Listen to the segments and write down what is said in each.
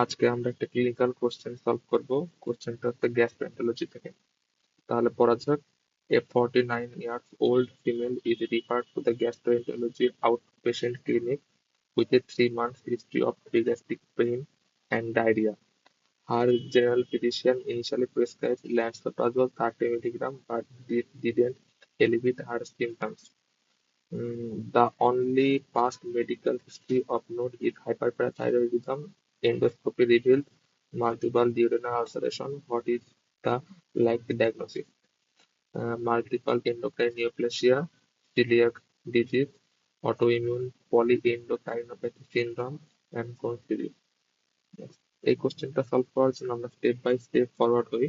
আজকে আমরা একটা ক্লিনিক্যাল কোশ্চেন সলভ করব। কোশ্চেনটা হচ্ছে গ্যাস্ট্রোএন্টারোলজি থেকে। তাহলে পড়া যাক। A 49 years old female is referred to the gastroenterology outpatient clinic with a 3 month history of gastric pain and diarrhea. Her general physician initially prescribed lansoprazole 30 milligrams but didn't alleviate her symptoms. The only past medical history of note is hyperparathyroidism. Endoscopy revealed multiple duodenal ulceration. What is the likely diagnosis? Multiple endocrine neoplasia, celiac disease, autoimmune polyendocrinopathy syndrome, and Crohn's disease. Next, এই কোশ্চেনটা solve করার জন্য আমরা step by step forward হই।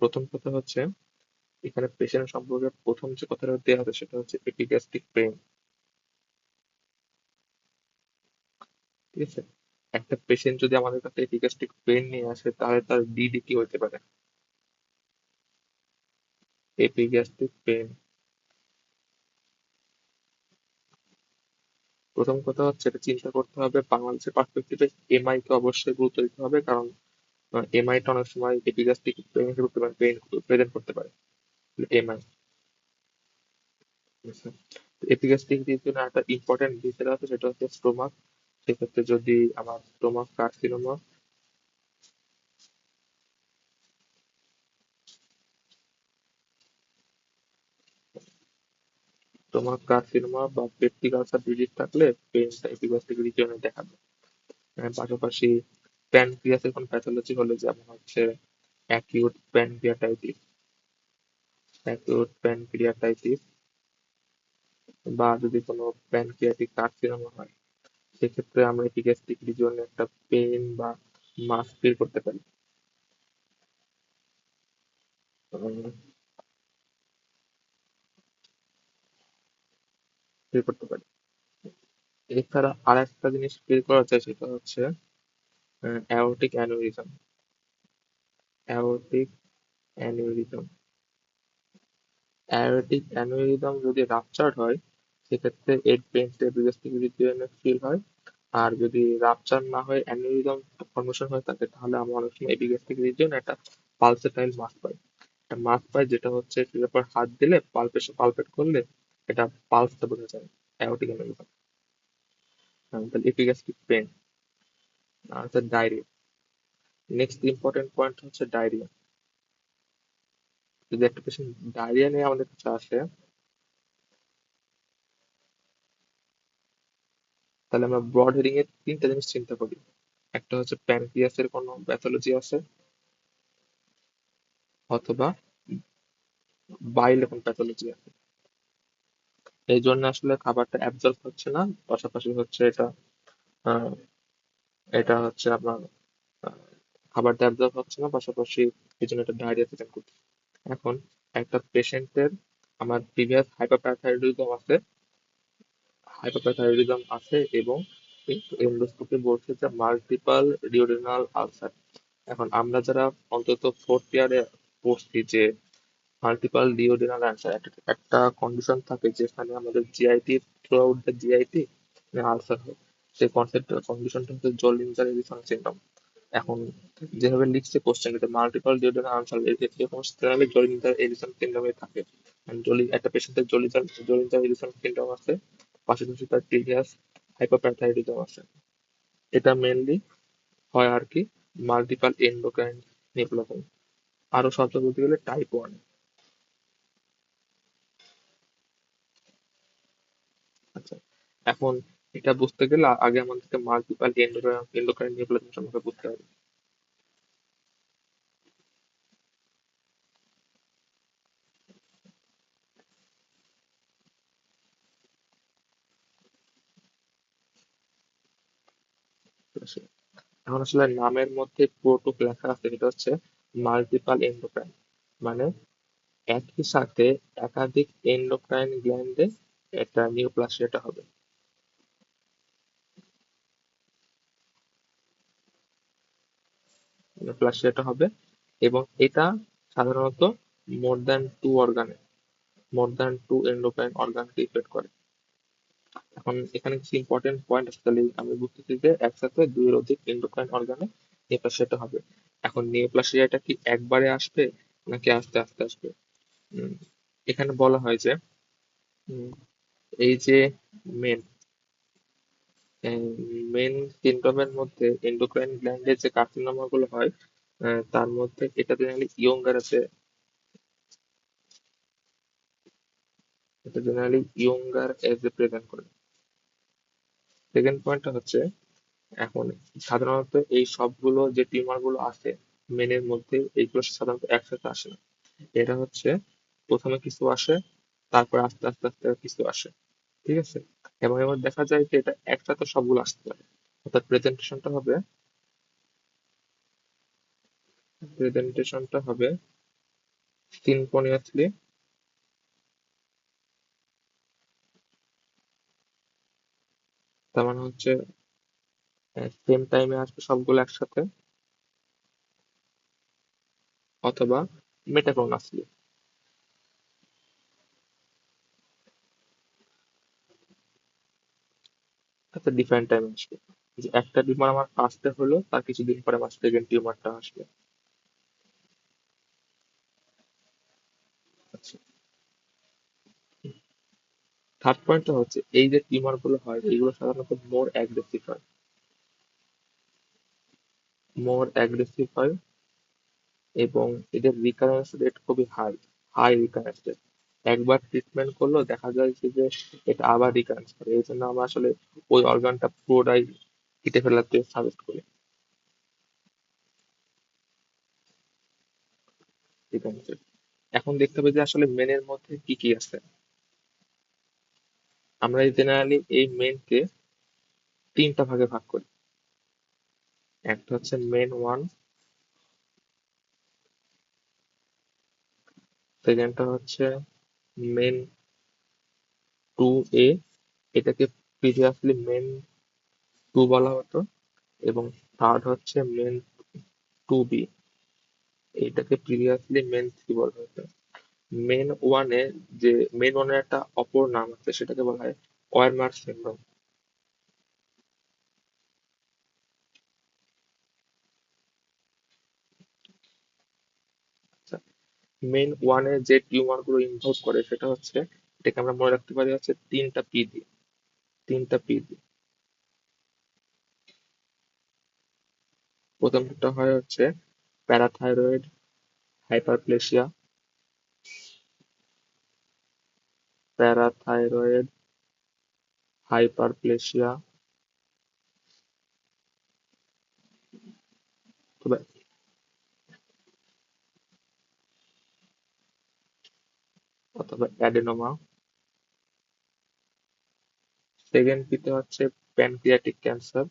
প্রথম কথা হচ্ছে, এখানে পেশেন্ট সম্পর্কে প্রথম যে কথাটা দেওয়া আছে সেটা হচ্ছে এপিগ্যাস্ট্রিক পেইন। ঠিক আছে, একটা পেশেন্ট যদি আমাদের কাছে এপিগ্যাস্ট্রিক পেইন নিয়ে আসে তাহলে তার ডিডি কি হতে পারে? এপিগ্যাস্ট্রিক পেইন, প্রথম কথা হচ্ছে এটা চিন্তা করতে হবে বাংলাদেশের পার্সপেক্টিভে। এমআই কে অবশ্যই গুরুত্ব দিতে হবে, কারণ এমআইটা অনেক সময় এপিগ্যাস্ট্রিক পেইন হিসেবে পেইন প্রেজেন্ট করতে পারে। এমআই, এপিগ্যাস্ট্রিক রিজনে একটা ইম্পর্টেন্ট বিষয় আছে সেটা হচ্ছে স্টোমাক। সেক্ষেত্রে যদি আমার স্টোমাক কার্সিনোমা, বা পেপটিক আলসার ডিজিজ থাকলে পেইনটা এপিগ্যাস্ট্রিক রিজনে দেখাবে। পাশাপাশি প্যানক্রিয়াসের কোনো প্যাথোলজি হলে, যেমন হচ্ছে অ্যাকিউট প্যানক্রিয়াটাইটিস, অ্যাকিউট প্যানক্রিয়াটাইটিস, বা যদি কোনো প্যানক্রিয়াটিক কার্সিনোমা হয়, সেক্ষেত্রে আমরা এপিগ্যাস্ট্রিক রিজনে একটা পেইন বা মাস ফিল করতে পারি। উম, ফিল করতে পারি। এছাড়া আর একটা জিনিস ফিল করা যায় সেটা হচ্ছে aortic aneurysm. Aortic aneurysm aortic aneurysm যদি রাপচার্ড হয়, সেক্ষেত্রে এর পেইনটা এপিগ্যাস্ট্রিক রিজনে ফিল হয়। আর যদি রাপচার না হয়, অ্যানিউরিজম ফর্মেশন হয়ে থাকে, তাহলে আমরা অনেক সময় এপিগ্যাস্ট্রিক রিজন একটা পালসেটাইল মাস পাই। একটা মাস পাই যেটা হচ্ছে এটার উপর হাত দিলে পালপেট করলে এটা পালসটা বোঝা যায়। Aortic aneurysm. তাহলে এপিগ্যাস্ট্রিক পেন। আর হচ্ছে ডায়রিয়া। নেক্সট ইম্পর্টেন্ট পয়েন্ট হচ্ছে ডায়রিয়া। যদি একটা পেশেন্ট ডায়রিয়া নিয়ে আমাদের কাছে আসে, তাহলে আমরা ব্রড হেডিং এর তিনটা জিনিস চিন্তা করি। একটা হচ্ছে প্যানক্রিয়াসের কোনো প্যাথোলজি আছে, অথবা বাইলে কোনো প্যাথোলজি আছে। এই জন্য আসলে খাবারটা অ্যাবজর্ব হচ্ছে না। পাশাপাশি হচ্ছে আহ, এটা হচ্ছে আপনার আহ, খাবারটা অ্যাবজর্ব হচ্ছে না, পাশাপাশি এই জন্য এটা ডায়রিয়া প্রেজেন্ট করছে। এখন একটা পেশেন্টের আমার প্রিভিয়াস হাইপারপ্যাথাইরয়েডিজম আছে এবং এন্ডোস্কোপি বলছে যে মাল্টিপল ডিওডেনাল আলসার। এখন আমরা যারা অন্তত ফোর্থ ইয়ারে পড়ছি যে মাল্টিপল ডিওডেনাল আলসার একটা কন্ডিশন থাকে যেখানে আমাদের GIT, through out the GIT ulcer হয়। সেই কন্ডিশনটা হচ্ছে জলিঞ্জার এরিসন সিনড্রোম। এখন যেভাবে লিখছে কোশ্চেন, মাল্টিপল ডিওডেনাল আলসার এরকম সিনারিও জলিঞ্জার এরিসন সিনড্রোমে থাকে। একটা পেশেন্টের জলিঞ্জার এরিসন সিনড্রোম আছে, পাশাপাশি তার প্রিভিয়াস হাইপারপ্যারাথাইরয়েডিজম আছে। এটা মেনলি হয় আর কি মাল্টিপল এন্ডোক্রাইন নিউপ্লাসিস। আরো শব্দ বলতে গেলে টাইপ 1। আচ্ছা, এখন এটা বুঝতে গেলে আগে আমাদেরকে মাল্টিপল এন্ডোক্রাইন নিউপ্লাসিস সম্পর্কে বুঝতে হবে। ঠিক আছে? এখন আসলে নামের মধ্যে পুরোটুক লেখা আছে, এটা হচ্ছে মাল্টিপল এন্ডোক্রাইন, মানে একই সাথে একাধিক এন্ডোক্রাইন গ্ল্যান্ডে একটা নিউপ্লাসিয়াটা হবে। নিউপ্লাসিয়াটা হবে এবং এটা সাধারণত মোর দ্যান টু এন্ডোক্রাইন অর্গানকে ইফেক্ট করে। এখন এখানে কিছু ইম্পর্টেন্ট পয়েন্ট আছে, তাহলে আমি বুঝতেছি যে একসাথে দুইয়ের অধিক এন্ডোক্রাইন অর্গানে নিউপ্লাসিয়াটা হবে। এখন নিউপ্লাসিয়াটা কি একবারে আসবে নাকি আস্তে আস্তে আসবে? উম, এখানে বলা হয় যে উম, এই যে মেন মেন সিনড্রোমের মধ্যে এন্ডোক্রাইন গ্ল্যান্ডের যে কার্সিনোমা গুলো হয়, তার মধ্যে এটা জেনারেলি ইয়ঙ্গার আছে, এটা generally younger as a present করে। সেকেন্ড পয়েন্টটা হচ্ছে, এখন সাধারণত এই সবগুলো যে টিউমার গুলো আছে মেনের মধ্যে, এইগুলো সাধারণত একসাথে আসে না। এটা হচ্ছে প্রথমে কিছু আসে, তারপর আস্তে আস্তে আস্তে কিছু আসে, ঠিক আছে? এবং এবার দেখা যায় যে এটা একসাথে সবগুলো আসতে পারে। অর্থাৎ প্রেজেন্টেশনটা হবে সিনফোনিয়াসলি, তার মানে হচ্ছে সেম টাইমে আসবে সবগুলো একসাথে, অথবা মেটাক্রোনাসলি, অর্থাৎ ডিফারেন্ট টাইমে আসবে। যে একটা টিউমার আমার ফার্স্টে হলো, তার কিছুদিন পরে আমার সেকেন্ড টিউমারটা আসবে। আচ্ছা, থার্ড পয়েন্টটা হচ্ছে, এই যে টিউমার গুলো হয় এইগুলো সাধারণত মোর অ্যাগ্রেসিভ হয় এবং এদের রিকারেন্স রেট খুবই হাই, হাই রিকারেন্স রেট। একবার ট্রিটমেন্ট করলেও দেখা যায় যে এটা আবার রিকারেন্স করে, এই জন্য আমরা আসলে ওই অর্গানটা পুরোটাই কেটে ফেলাতে সাজেস্ট করি। রিকারেন্স রেট, এখন দেখতে হবে যে আসলে মেনের মধ্যে কি কি আছে। আমরা জেনারেলি এই মেনকে তিনটা ভাগে ভাগ করি। একটা হচ্ছে মেন 1, সেকেন্ডটা হচ্ছে মেন 2A, এটাকে প্রিভিয়াসলি মেন 2 বলা হতো, এবং থার্ড হচ্ছে মেন 2B, এইটাকে প্রিভিয়াসলি মেন 3 বলা হতো। মেন 1 যে মেন 1 একটা অপর নাম আছে, সেটাকে বলা হয় ওয়ারমার সিনড্রোম। আচ্ছা, মেন 1 যে টিউমার গুলো ইনভলভ করে সেটা হচ্ছে, এটাকে আমরা মনে রাখতে পারি হচ্ছে তিনটা পি দিয়ে। তিনটা পি দিয়ে প্রথমটা হয় হচ্ছে প্যারাথাইরয়েড হাইপারপ্লেশিয়া, প্যারাথাইরয়েড হাইপারপ্লেশিয়া অথবা অ্যাডেনোমা। সেকেন্ড পিতে হচ্ছে প্যানক্রিয়াটিক ক্যান্সার।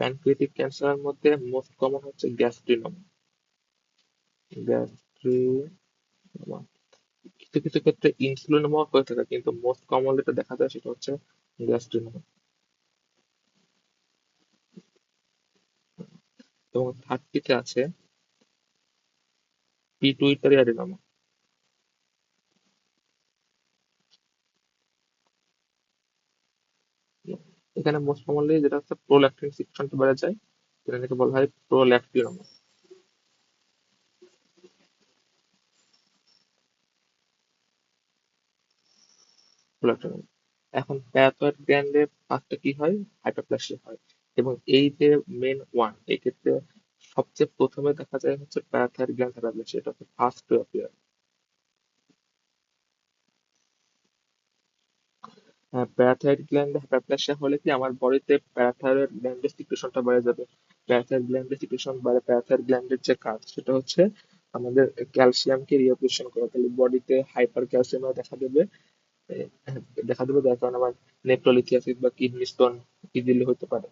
প্যানক্রিয়াটিক ক্যান্সারের মধ্যে মোস্ট কমন হচ্ছে গ্যাস্ট্রিনোমা। গ্যাস্ট্রিনোমা, কিছু কিছু ক্ষেত্রে ইনসুলিনোমা হয়ে থাকে, কিন্তু মোস্ট কমন যেটা দেখা যায় সেটা হচ্ছে গ্যাস্ট্রিনোমা। এবং থার্ড পিতে আছে পিটুইটারি অ্যাডিনোমা। এখানে মোস্ট কমনলি যেটা হচ্ছে প্রোল্যাক্টিন সিক্রেশনটা বেড়ে যায়, যেটাকে বলা হয় প্রোল্যাক্টিনোমা। প্রোল্যাক্টিনোমা। এখন প্যারাথয়েড গ্ল্যান্ডে ফার্স্টে কি হয়, হাইপারপ্লাসিয়া হয়। এবং এই যে মেন 1, এই ক্ষেত্রে সবচেয়ে প্রথমে দেখা যায় হচ্ছে প্যারাথয়েড গ্ল্যান্ড হাইপারপ্লাসিয়া, এটা হচ্ছে first to appear. Parathyroid gland hyperplasia হলে কি আমার বডিতে প্যারাথাইরয়েড গ্ল্যান্ডের সিক্রেশনটা বেড়ে যাবে। প্যারাথাইরয়েড গ্ল্যান্ডের সিক্রেশন বাড়ে, প্যারাথাইরয়েড গ্ল্যান্ডের যে কাজ সেটা হচ্ছে আমাদের ক্যালসিয়ামকে রিঅ্যাবজর্পশন করা, তাহলে বডিতে হাইপার ক্যালসিয়াম দেখা দেবে, যার কারণে আমার নেফ্রোলিথিয়াসিস বা কিডনি স্টোন ইজিলি হতে পারে।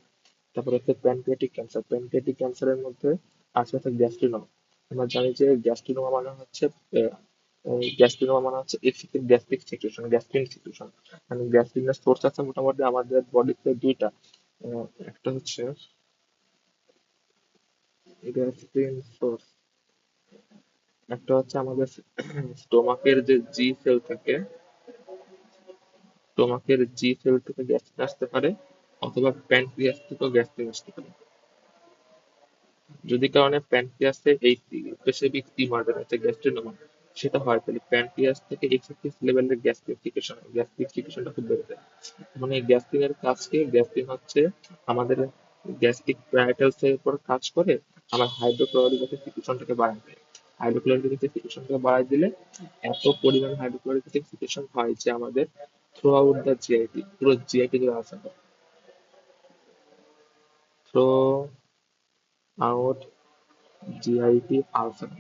তারপর হচ্ছে প্যানক্রিয়াটিক ক্যান্সার। প্যানক্রিয়াটিক ক্যান্সারের মধ্যে আছে হচ্ছে গ্যাস্ট্রিনোমা। আমরা জানি যে গ্যাস্ট্রিনোমা মানে হচ্ছে এক্সিসিভ গ্যাস্ট্রিক সিচুয়েশন, গ্যাস্ট্রিন সিচুয়েশন। মানে গ্যাস্ট্রিনের সোর্স আছে মোটামুটি আমাদের বডিতে দুইটা। একটা হচ্ছে গ্যাস্ট্রিন সোর্স, একটা হচ্ছে আমাদের স্টোমাকের যে জি সেল থাকে, স্টোমাকের জি সেল থেকে গ্যাস্ট্রিন আসতে পারে, অথবা প্যানক্রিয়াস থেকেও গ্যাস্ট্রিন আসতে পারে। যদি কারণে প্যানক্রিয়াসে এই স্পেসিফিক টিউমারটা হচ্ছে গ্যাস্ট্রিনোমা সেটা হয়, তাহলে প্যানক্রিয়াস থেকে এক্সেসিভ লেভেলের গ্যাস্ট্রিফিকেশনটা খুব বেড়ে যায়। মানে এই গ্যাস্ট্রিনের কাজকে, গ্যাস্ট্রিন হচ্ছে আমাদের গ্যাস্ট্রিক প্যারাটালসের উপর কাজ করে আমার হাইড্রোক্লোরিক অ্যাসিড সিক্রেশনটাকে বাড়ায় দেয়। হাইড্রোক্লোরিক অ্যাসিড সিক্রেশনটাকে বাড়ায় দিলে এত পরিমাণ হাইড্রোক্লোরিক অ্যাসিড সিক্রেশন হয় যে আমাদের থ্রু আউট দ্য জিআইটি, পুরো জিআইটি জুড়ে আসা হয়। Throughout GIT ulcer.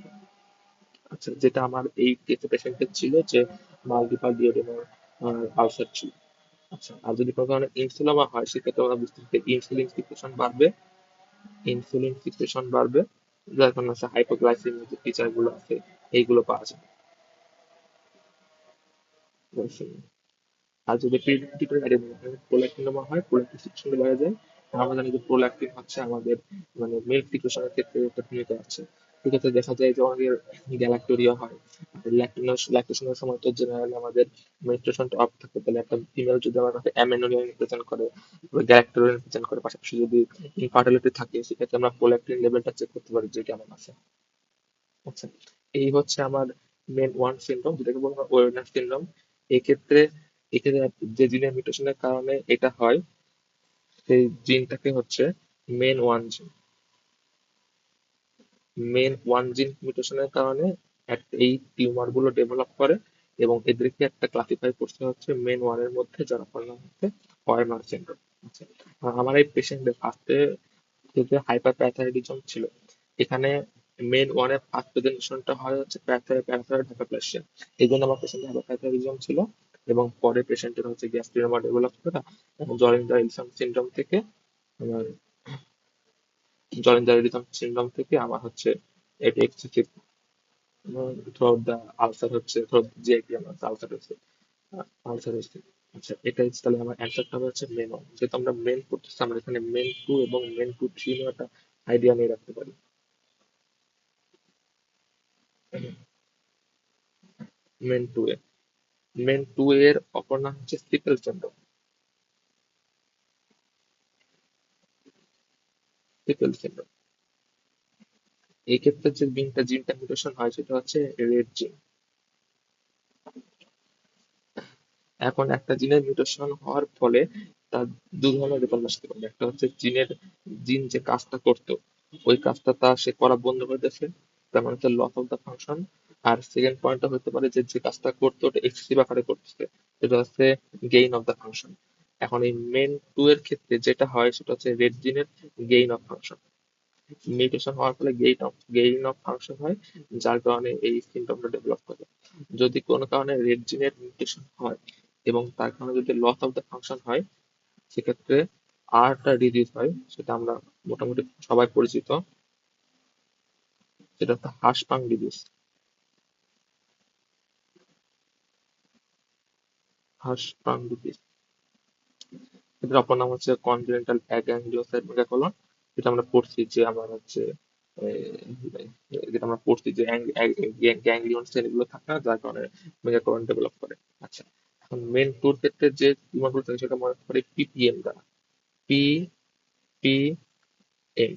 আচ্ছা, যেটা আমার এই পেশেন্টের ছিল যে মাল্টিপাল ডিওডেনাল আলসার ছিল। আচ্ছা, আর যদি কোনো কারণে ইনসুলামা হয় সেক্ষেত্রে আমরা বুঝতে পারি ইনসুলিন সিক্রেশন বাড়বে, ইনসুলিন সিক্রেশন বাড়বে, যার কারণে হচ্ছে হাইপোগ্লাইসেমিক যে ফিচার গুলো আছে এইগুলো পাওয়া যায়। আর যদি প্রোল্যাক্টিনোমা হয়, প্রোল্যাক্টিন সিক্রেশন বেড়ে যায়। আর আমরা জানি যে প্রোল্যাক্টিন হচ্ছে আমাদের মানে মিল্ক সিক্রেশনের ক্ষেত্রে একটা ভূমিকা আছে। সেক্ষেত্রে দেখা যায় যে আমাদের গ্যালাক্টোরিয়া হয়। ল্যাকটেশনের সময় তো জেনারেলি আমাদের মেনস্ট্রুয়েশনটা অফ থাকে, তাহলে একটা ফিমেল যদি আমার কাছে অ্যামেনোনিয়া প্রেজেন্ট করে, গ্যালাক্টোরিয়া প্রেজেন্ট করে, পাশাপাশি যদি ইনফার্টিলিটি থাকে, সেক্ষেত্রে আমরা প্রোল্যাক্টিন লেভেলটা চেক করতে পারি যে কেমন আছে। আচ্ছা, এই হচ্ছে আমার মেন ওয়ান সিনড্রোম, যেটাকে বলা হয় ওয়েনার সিনড্রোম। এক্ষেত্রে এক্ষেত্রে যে জিনের মিউটেশনের কারণে এটা হয়, সেই জিনটাকে হচ্ছে মেন ওয়ান জিন। মেন ওয়ান জিন মিউটেশনের কারণে এই টিউমার গুলো ডেভেলপ করে, এবং এদেরকে একটা ক্লাসিফাই করতে হচ্ছে মেন ওয়ান এর মধ্যে, যার নাম হচ্ছে ওয়েমার সিনড্রোম। আচ্ছা, আমার এই পেশেন্টের ফার্স্টে যে হাইপার প্যারাথাইরয়েডিজম ছিল, এখানে মেন ওয়ানের ফার্স্ট প্রেজেন্টেশনটা হয় হচ্ছে প্যারাথাইরয়েড হাইপারপ্লেসিয়া। এই জন্য আমার পেশেন্টের হাইপার প্যারাথাইরয়েডিজম ছিল, এবং পরে পেশেন্টের হচ্ছে গ্যাস্ট্রিনোমা ডেভেলপ করা, এবং জলিন্ডার ইলসন সিনড্রোম থেকে আমার জলিন্ডার ইলসন সিনড্রোম থেকে আমার হচ্ছে এটা এক্সেসিভ থ্রুআউট দ্য আলসার হচ্ছে, থ্রুআউট জিআইটি আমার আলসার হচ্ছে, আলসার হচ্ছে। আচ্ছা, এটা হচ্ছে তাহলে আমার অ্যান্সারটা হচ্ছে মেন ওয়ান। যেহেতু আমরা মেন করতেছি, আমরা এখানে মেন টু এবং মেন টু থ্রি নিয়ে একটা আইডিয়া নিয়ে রাখতে পারি। মেন টু এ, মেন টু এর অপর নাম হচ্ছে সিকেল সিন্ড্রোম। সিকেল সিন্ড্রোম, এই ক্ষেত্রে যে জিনটা মিউটেশন হয় সেটা হচ্ছে রেড জিন। এখন একটা জিনের মিউটেশন হওয়ার ফলে তার দু ধরনের রেজাল্ট আসতে পারে। একটা হচ্ছে জিন যে কাজটা করতো ওই কাজটা সে করা বন্ধ করে দিয়েছে, তার মানে হচ্ছে লস অফ দ্য ফাংশন। আর সেকেন্ড পয়েন্টটা হতে পারে যে যে কাজটা করতো ওটা এক্সেসিভ আকারে করতেছে, সেটা হচ্ছে গেইন অফ দ্য ফাংশন। এখন এই মেন টু এর ক্ষেত্রে যেটা হয় সেটা হচ্ছে রেড জিনের গেইন অফ ফাংশন। মিউটেশন হওয়ার ফলে গেইন অফ ফাংশন হয়, যার কারণে এই সিমটমটা ডেভেলপ করে। যদি কোনো কারণে রেড জিনের মিউটেশন হয় এবং তার কারণে যদি লস অফ দ্য ফাংশন হয়, সেক্ষেত্রে আরটা ডিজিজ হয়, সেটা আমরা মোটামুটি সবাই পরিচিত, সেটা হচ্ছে হাঁসপাং ডিজিজ। হাঁসপাং ডিজিজ, এটার অপর নাম হচ্ছে কনজেনিটাল অ্যাগ্যাংলিওসাইট মেগাকলন। যেটা আমরা পড়ছি যে আমার হচ্ছে যেটা আমরা পড়ছি যে গ্যাংলিয়ন সেলগুলো থাকে না, যার কারণে মেগাকলন ডেভেলপ করে। আচ্ছা, এখন মেন টুর ক্ষেত্রে যে টিউমারগুলো থাকে সেটা মনে করে পিপিএম দ্বারা। P P M.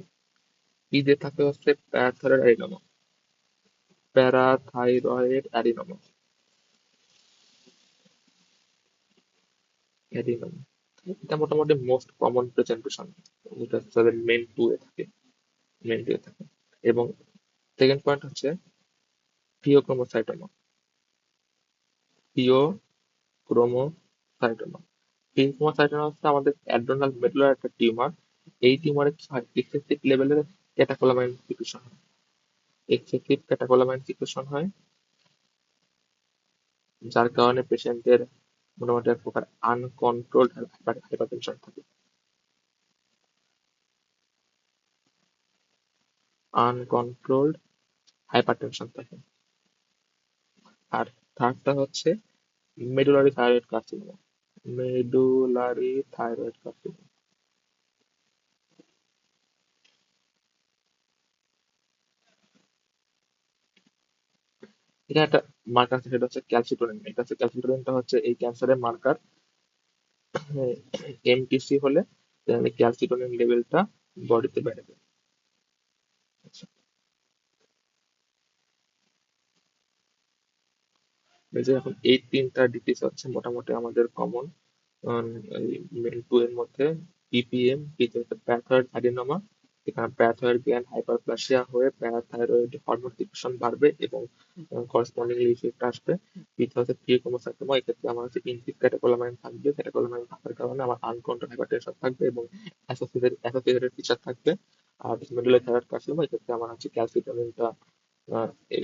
পি দিয়ে থাকে হচ্ছে parathyroid adenoma, parathyroid adenoma, adenoma. এটা মোটামুটি মোস্ট কমন প্রেজেন্টেশন, যেটা তাদের মেন টু এ থাকে, মেন টু এ থাকে। এবং সেকেন্ড পয়েন্ট হচ্ছে ফিওক্রোমোসাইটোমা, ফিওক্রোমোসাইটোমা। ফিওক্রোমোসাইটোমা হচ্ছে আমাদের অ্যাড্রেনাল মেডুলার একটা টিউমার। এই টিউমারে কি হয়, এক্সেসিভ লেভেলের ক্যাটাকোলামাইন সিক্রেশন হয়, এক্সেসিভ ক্যাটাকোলামাইন সিক্রেশন হয়, যার কারণে পেশেন্টের মোটামুটি এক প্রকার আনকন্ট্রোলড হাইপারটেনশন থাকে, আনকন্ট্রোলড হাইপারটেনশন থাকে। আর থার্ডটা হচ্ছে medullary thyroid carcinoma, medullary thyroid carcinoma. এখানে একটা মার্কার আছে, সেটা হচ্ছে ক্যালসিটোনিন। এটা হচ্ছে ক্যালসিটোনিনটা হচ্ছে এই ক্যান্সারের মার্কার। এমটিসি হলে তাহলে ক্যালসিটোনিন লেভেলটা বডিতে বেড়ে যায়। আচ্ছা, এই যে এখন এই তিনটা ডিজিজ হচ্ছে মোটামুটি আমাদের কমন মেন টু এর মধ্যে। পিপিএম যেটা হচ্ছে প্যাথয়েড অ্যাডিনোমা, এখানে প্যাথয়েড গ্ল্যান্ড হাইপারপ্লাসিয়া হয়ে প্যারাথাইরয়েড হরমোন সিক্রেশন বাড়বে এবং করেসপন্ডিংলি ইফেক্ট আসবে। দ্বিতীয় হচ্ছে ফিওক্রোমোসাইটোমা, এক্ষেত্রে আমার হচ্ছে ইনহিবিট ক্যাটেকোলামাইন থাকবে, ক্যাটেকোলামাইন থাকার কারণে আমার আনকন্ট্রোল হাইপারটেনশন থাকবে এবং অ্যাসোসিয়েটেড ফিচার থাকবে। আর মেডুলারি থাইরয়েড কার্সিনোমা, এক্ষেত্রে আমার হচ্ছে ক্যালসিটোনিনটা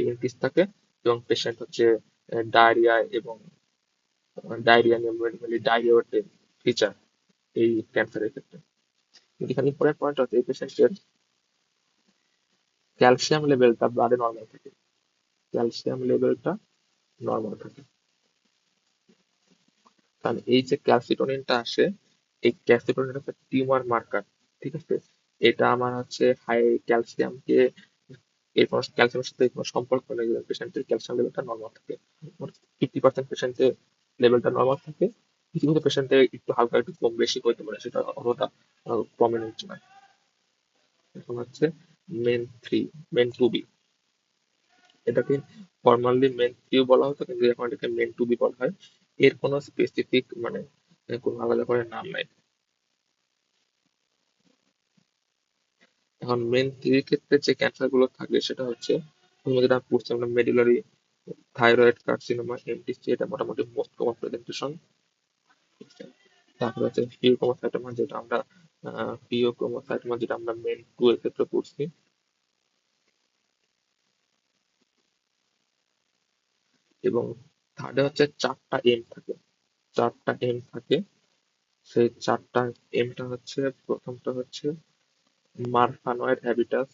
ইনক্রিজ থাকে এবং পেশেন্ট হচ্ছে ডায়রিয়া এবং ডায়রিয়া নিয়ে ডায়রিয়া ফিচার এই ক্যান্সারের ক্ষেত্রে। কিন্তু এখানে ইম্পর্টেন্ট পয়েন্ট হচ্ছে এই পেশেন্টের ক্যালসিয়াম লেভেলটা ব্লাডে নর্মাল থাকে, ক্যালসিয়াম লেভেলটা নর্মাল থাকে। কারণ এই যে ক্যালসিটোনিনটা আসে, এই ক্যালসিটোনিনটা হচ্ছে টিউমার মার্কার, ঠিক আছে? এটা আমার হচ্ছে হাই ক্যালসিয়ামকে, এর কোনো ক্যালসিয়ামের সাথে কোনো সম্পর্ক নেই, পেশেন্টের ক্যালসিয়াম লেভেলটা নর্মাল থাকে। 50% পেশেন্টের লেভেলটা নর্মাল থাকে, কিছু কিছু পেশেন্টের একটু হালকা একটু কম বেশি হতে পারে, সেটা অতটা প্রমিনেন্ট নয়। এখন হচ্ছে MEN three, MEN two B, এটাকে ফর্মালি মেন থ্রিও বলা হতো কিন্তু এখন এটাকে মেন টু বি বলা হয়। এর কোনো স্পেসিফিক মানে কোনো আলাদা করে নাম নাই। এখন মেন থ্রির ক্ষেত্রে যে ক্যান্সার গুলো থাকে সেটা হচ্ছে, তুমি যেটা পড়ছি আমরা, মেডুলারি থাইরয়েড কার্সিনোমা এমটিসি, এটা মোটামুটি মোস্ট কমন প্রেজেন্টেশন। তারপরে হচ্ছে ফিওক্রোমোসাইটোমা, যেটা আমরা ফিওক্রোমোসাইটোমা যেটা আমরা মেন টু এর ক্ষেত্রে পড়ছি। এবং থার্ডে হচ্ছে চারটা এম থাকে, চারটা এম থাকে। সেই চারটা এমটা হচ্ছে, প্রথমটা হচ্ছে মারফানয়েড হ্যাবিটাস।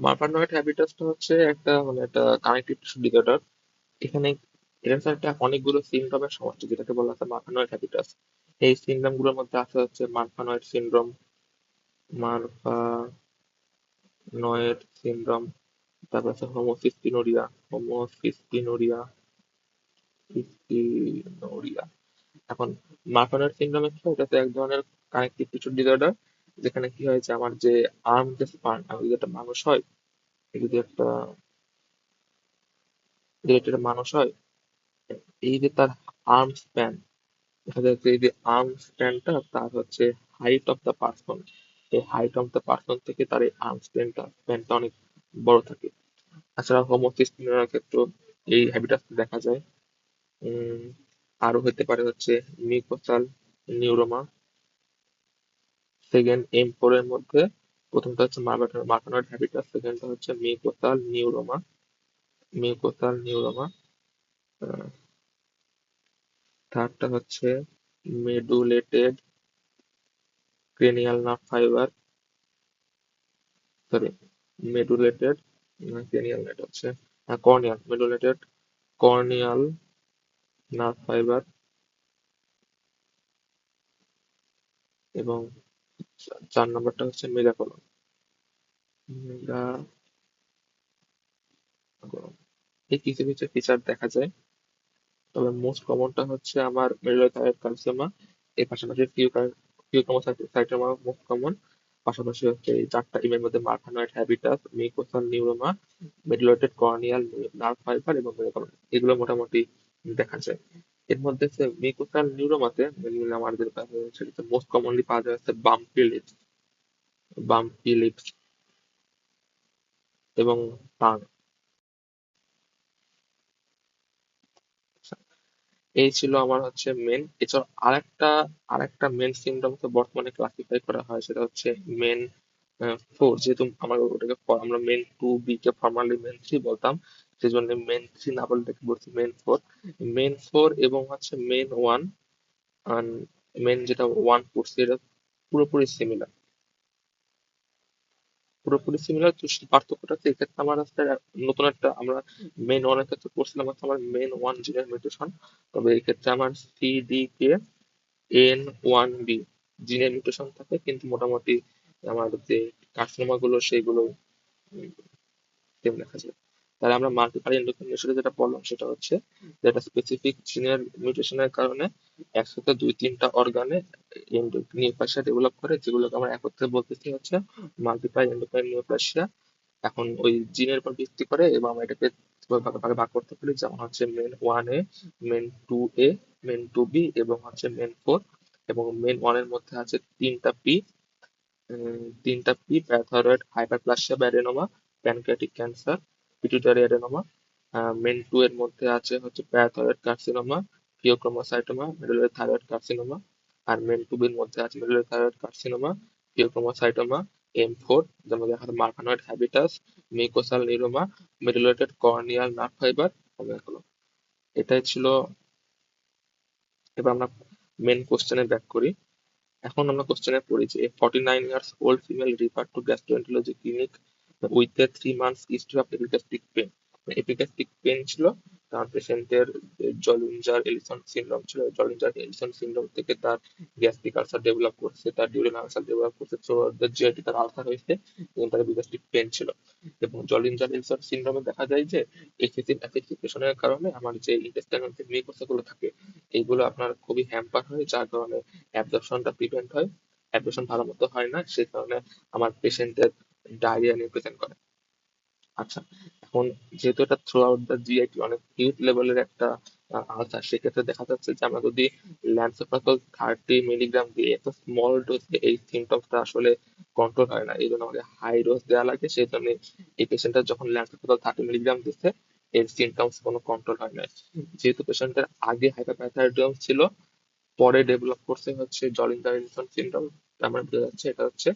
মারফানয়েড হ্যাবিটাসটা হচ্ছে একটা মানে একটা কানেকটিভ টিস্যু ডিসঅর্ডার। এখানে এটা হচ্ছে একটা অনেকগুলো সিনড্রোমের সমষ্টি, যেটাকে বলা হচ্ছে মারফানয়েড হ্যাবিটাস। এই সিনড্রোম গুলোর মধ্যে আছে হচ্ছে মারফানয়েড সিনড্রোম, মারফানয়েড সিনড্রোম, তারপর আছে হোমোসিস্টিনোরিয়া, হোমোসিস্টিনোরিয়া, সিস্টিনোরিয়া। এখন মার্ফানয়েড সিনড্রোমে কি হয়, এটা তো এক ধরনের কানেকটিভ টিস্যু ডিসঅর্ডার, যেখানে কি হয় যে আমার যে আর্ম যে স্পান, আমি যদি একটা মানুষ হয়, যদি একটা রিলেটেড মানুষ হয়, এই যে তার আর্ম স্প্যান, দেখা যাচ্ছে এই যে আর্ম স্প্যানটা তার হচ্ছে হাইট অফ দ্য পার্সন, এই হাইট অফ দ্য পার্সন থেকে তার এই আর্ম স্প্যানটা অনেক বড় থাকে। তাছাড়া হোমোসিস্টিনোরিয়ার ক্ষেত্রেও এই হ্যাবিটাস দেখা যায়। উম আরো হতে পারে হচ্ছে mucosal neuroma. Second M four এর মধ্যে প্রথমটা হচ্ছে মার্ফানয়েড হ্যাবিটাস, সেকেন্ডটা হচ্ছে মিউকোসাল নিউরোমা, মিউকোসাল নিউরোমা। থার্ডটা হচ্ছে medullated cranial nerve fibre, sorry, medullated cranial, এটা হচ্ছে corneal, medullated corneal nerve fibre. এবং চার নম্বরটা হচ্ছে মেগাকলন, মেগাকলন। এই কিছু কিছু ফিচার দেখা যায়, তবে মোস্ট কমনটা হচ্ছে আমার মেরুদয় থাইরয়েড কার্সিনোমা, এর পাশাপাশি ফিউক্রোমোসাইটোমা মোস্ট কমন। পাশাপাশি হচ্ছে এই চারটা ইমের মধ্যে marfanoid habitus, mucosal neuroma, medullated corneal nerve fibre এবং মেরুকরণ, এগুলো মোটামুটি দেখা যায়। এর মধ্যে হচ্ছে মিউকোসাল নিউরোমাতে mainly আমার যেটা সেটা মোস্ট কমনলি পাওয়া যায় হচ্ছে বাম্পি লিপস এবং টাং। এই ছিল আমার হচ্ছে মেন। এছাড়া আরেকটা মেন সিনড্রোমকে বর্তমানে ক্লাসিফাই করা হয়, সেটা হচ্ছে মেন ফোর। যেহেতু আমরা ওটাকে আমরা মেন টু বি কে ফর্মালি মেন থ্রি বলতাম, সেই জন্য মেন থ্রি না বলে এটাকে বলছি মেন ফোর। মেন ফোর এবং হচ্ছে মেন ওয়ান, মেন যেটা ওয়ান পড়ছি এটা পুরোপুরি সিমিলার, পুরোপুরি সিমিলার। তো শুধু পার্থক্যটা হচ্ছে এক্ষেত্রে আমার হচ্ছে নতুন একটা, আমরা মেন ওয়ানের ক্ষেত্রে পড়ছিলাম হচ্ছে আমার মেন ওয়ান জিনের মিউটেশন, তবে এই ক্ষেত্রে আমার CD K N one B, জিনের মিউটেশন থাকে, কিন্তু মোটামুটি আমার যে কার্সিনোমা গুলো সেগুলো সেম দেখা যায়। তাহলে আমরা মাল্টিপল এন্ডোক্রাইন ডিসঅর্ডার যেটা বললাম সেটা হচ্ছে যেটা স্পেসিফিক জিনের মিউটেশনের কারণে একসাথে দুই তিনটা অর্গানে নিউপ্লাসিয়া ডেভেলপ করে, যেগুলোকে আমরা একত্রে বলতেছি হচ্ছে মাল্টিপ্লাই এন্ডোক্রাইন নিউপ্লাসিয়া। এখন ওই জিনের উপর ভিত্তি করে এবং আমরা এটাকে ভাগে ভাগে ভাগ করতে পারি, যেমন হচ্ছে main 1A, main 2A, main 2B এবং হচ্ছে মেন 4। এবং মেন 1 এর মধ্যে আছে তিনটা পি: প্যারাথাইরয়েড হাইপারপ্লাসিয়া বা adenoma, pancreatic cancer, pituitary adenoma. MEN 2 এর মধ্যে আছে হচ্ছে parathyroid carcinoma, pheochromocytoma, medullary thyroid carcinoma. আর মেন 2B এর মধ্যে আছে মেডুলারি থাইরয়েড কার্সিনোমা, ফিওক্রোমোসাইটোমা, এম4, যেমন দেখা যায় marfanoid habitus, mucosal neuroma, medullated corneal nerve fibre. এটাই ছিল। এবার আমরা মেন কোশ্চেনে ব্যাক করি। এখন আমরা কোশ্চেনে পড়ি যে 49 years old female referred to gastroenterology clinic with a 3 months history of epigastric pain। Epigastric pain ছিল, তার পেশেন্টের জলিঞ্জার এলিসন সিনড্রোম ছিল। জলিঞ্জার এলিসন সিনড্রোম থেকে তার গ্যাস্ট্রিক আলসার ডেভেলপ করছে, তার ডিউরেন আলসার ডেভেলপ করছে, থ্রু দ্য জিআইটি তার আলসার হয়েছে এবং তার এপিগ্যাস্ট্রিক পেন ছিল। এবং জলিঞ্জার এলিসন সিনড্রোমে দেখা যায় যে এক্সেসিভ অ্যাসিডিফিকেশনের কারণে আমার যে ইন্টেস্টাইনাল যে মিউকাস গুলো থাকে এইগুলো আপনার খুবই হ্যাম্পার হয়, যার কারণে অ্যাবজর্পশনটা প্রিভেন্ট হয়, অ্যাবজর্পশন ভালো মতো হয় না, সেই কারণে আমার পেশেন্টের ডায়রিয়া নিয়ে প্রেজেন্ট করে। আচ্ছা, এখন যেহেতু এটা থ্রু আউট দ্য জিআইটি অনেক হিউজ লেভেলের একটা আলসার, সেক্ষেত্রে দেখা যাচ্ছে যে আমরা যদি ল্যান্সোপ্রাজল 30 মিলিগ্রাম দিয়ে এত স্মল ডোজে এই সিমটমসটা আসলে কন্ট্রোল হয় না, এই জন্য আমাকে হাই ডোজ দেওয়া লাগে। সেই জন্য এই পেশেন্টের যখন ল্যান্সোপ্রাজল 30 মিলিগ্রাম দিচ্ছে এর সিমটমস কোনো কন্ট্রোল হয় না। যেহেতু পেশেন্টের আগে হাইপারপ্যারাথাইরয়েডিজম ছিল, পরে ডেভেলপ করছে হচ্ছে জলিঞ্জার এলিসন সিনড্রোম, তার মানে বোঝা যাচ্ছে এটা হচ্ছে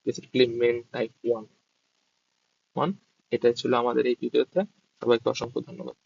বেসিক্যালি মেন টাইপ 1। এটাই ছিল আমাদের এই ভিডিওতে। সবাইকে অসংখ্য ধন্যবাদ।